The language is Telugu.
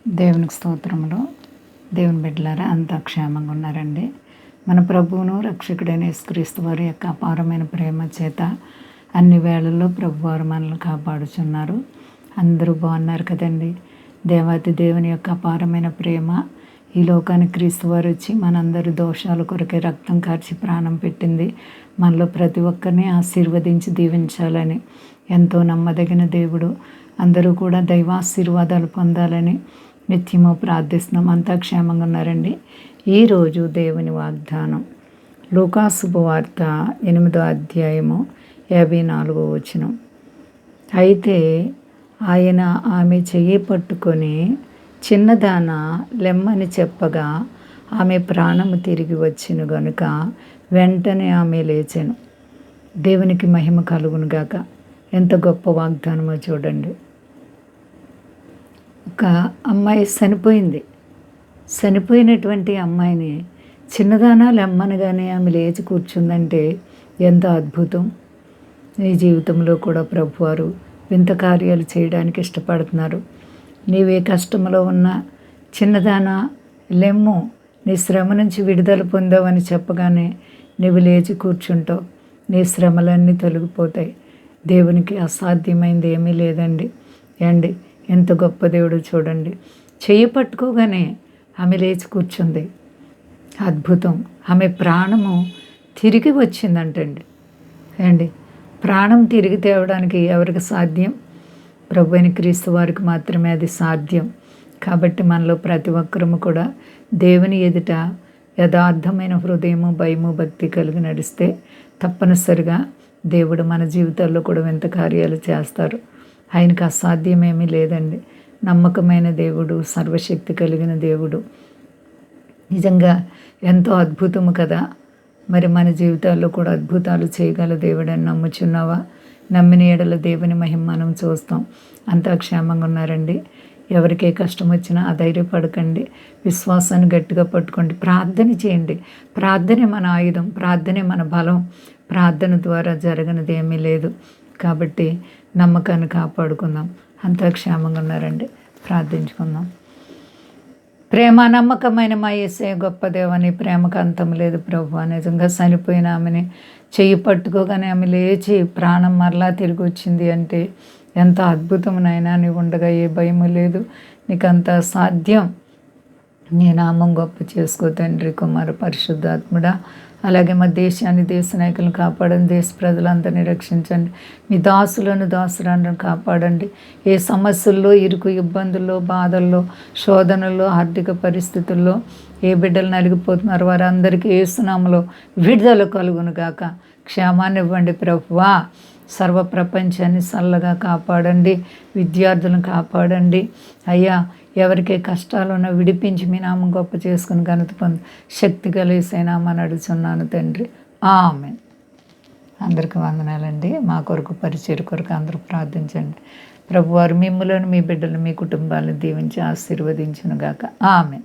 దేవునికి స్తోత్రములు. దేవుని బిడ్డలారా అంతా క్షేమంగా ఉన్నారండి. మన ప్రభువును రక్షకుడైన యేసుక్రీస్తు వారి యొక్క అపారమైన ప్రేమ చేత అన్ని వేళల్లో ప్రభువారు మనల్ని కాపాడుచున్నారు. అందరూ బాగున్నారు కదండి. దేవాతి దేవుని యొక్క అపారమైన ప్రేమ ఈ లోకానికి క్రీస్తు వారు వచ్చి మనందరి దోషాల కొరకే రక్తం కార్చి ప్రాణం పెట్టింది. మనలో ప్రతి ఒక్కరిని ఆశీర్వదించి దీవించాలని ఎంతో నమ్మదగిన దేవుడు. అందరూ కూడా దైవాశీర్వాదాలు పొందాలని నిత్యము ప్రార్థిస్తున్నాం. అంతా క్షేమంగా ఉన్నారండి. ఈరోజు దేవుని వాగ్దానం లూకా శుభవార్త 8వ అధ్యాయము 54వ వచనం. అయితే ఆయన ఆమె చెయ్యి పట్టుకొని చిన్నదాన లెమ్మని చెప్పగా ఆమె ప్రాణము తిరిగి వచ్చెను గనుక వెంటనే ఆమె లేచెను. దేవునికి మహిమ కలుగును గాక. ఎంత గొప్ప వాగ్దానమో చూడండి. ఒక అమ్మాయి చనిపోయినటువంటి అమ్మాయిని చిన్నదానా లెమ్మనగానే ఆమె లేచి కూర్చుందంటే ఎంత అద్భుతం. నీ జీవితంలో కూడా ప్రభువారు వింత కార్యాలు చేయడానికి ఇష్టపడుతున్నారు. నీవే కష్టంలో ఉన్న చిన్నదానా లెమ్ము, నీ శ్రమ నుంచి విడుదల పొందావని చెప్పగానే నీవు లేచి కూర్చుంటావు. నీ శ్రమలన్నీ తొలగిపోతాయి. దేవునికి అసాధ్యమైంది ఏమీ లేదండి. ఎంత గొప్ప దేవుడు చూడండి. చెయ్యి పట్టుకోగానే ఆమె లేచి కూర్చుంది. అద్భుతం. ఆమె ప్రాణము తిరిగి వచ్చిందంటండి. ప్రాణం తిరిగి తేవడానికి ఎవరికి సాధ్యం? ప్రభు అయిన క్రీస్తు వారికి మాత్రమే అది సాధ్యం. కాబట్టి మనలో ప్రతి ఒక్కరము కూడా దేవుని ఎదుట యథార్థమైన హృదయము, భయము, భక్తి కలిగి నడిస్తే తప్పనిసరిగా దేవుడు మన జీవితాల్లో కూడా వింత కార్యాలు చేస్తారు. ఆయనకు అసాధ్యమేమీ లేదండి. నమ్మకమైన దేవుడు, సర్వశక్తి కలిగిన దేవుడు. నిజంగా ఎంతో అద్భుతము కదా. మరి మన జీవితాల్లో కూడా అద్భుతాలు చేయగల దేవుడని నమ్ముచున్నావా? నమ్మిన ఎడల దేవుని మహిమ మనం చూస్తాం. అంతా క్షేమంగా ఉన్నారండి. ఎవరికే కష్టం వచ్చినా అధైర్యపడకండి. విశ్వాసాన్ని గట్టిగా పట్టుకోండి. ప్రార్థన చేయండి. ప్రార్థనే మన ఆయుధం, ప్రార్థనే మన బలం. ప్రార్థన ద్వారా జరగనిది ఏమీ లేదు. కాబట్టి నమ్మకాన్ని కాపాడుకుందాం. అంతా క్షేమంగా ఉన్నారండి. ప్రార్థించుకుందాం. ప్రేమ నమ్మకమైన మా యేసయ్య గొప్ప దేవని, ప్రేమకు అంతం లేదు ప్రభువా. నిజంగా చనిపోయిన ఆమెని చెయ్యి పట్టుకోగానే ఆమె లేచి ప్రాణం మరలా తిరిగి వచ్చింది అంటే ఎంత అద్భుతం నాయనా. నీవు ఉండగా ఏ భయము లేదు. నీకు అంత సాధ్యం. నీ నామం గొప్ప చేసుకో తండ్రి, కుమార, పరిశుద్ధాత్ముడా. అలాగే మా దేశాన్ని, దేశ నాయకులను కాపాడండి. దేశ ప్రజలందరినీ రక్షించండి. మీ దాసులను కాపాడండి. ఏ సమస్యల్లో, ఇరుకు ఇబ్బందుల్లో, బాధల్లో, శోధనల్లో, ఆర్థిక పరిస్థితుల్లో ఏ బిడ్డలు నలిగిపోతున్నారు వారందరికీ యేసునామములో విడుదల కలుగును గాక. క్షేమాన్ని ఇవ్వండి ప్రభువా. సర్వ ప్రపంచాన్ని చల్లగా కాపాడండి. విద్యార్థులను కాపాడండి అయ్యా. ఎవరికే కష్టాలున్నా విడిపించి మీ నామం గొప్ప చేసుకుని ఘనత పొంది శక్తి కలిసేనామని అడుగుతున్నాను తండ్రి. ఆమేన్. అందరికీ వందనాలండి. మా కొరకు, పరిచర్య కొరకు అందరూ ప్రార్థించండి. ప్రభువారు మిమ్ములను, మీ బిడ్డలు, మీ కుటుంబాలను దీవించి ఆశీర్వదించును గాక. ఆమేన్.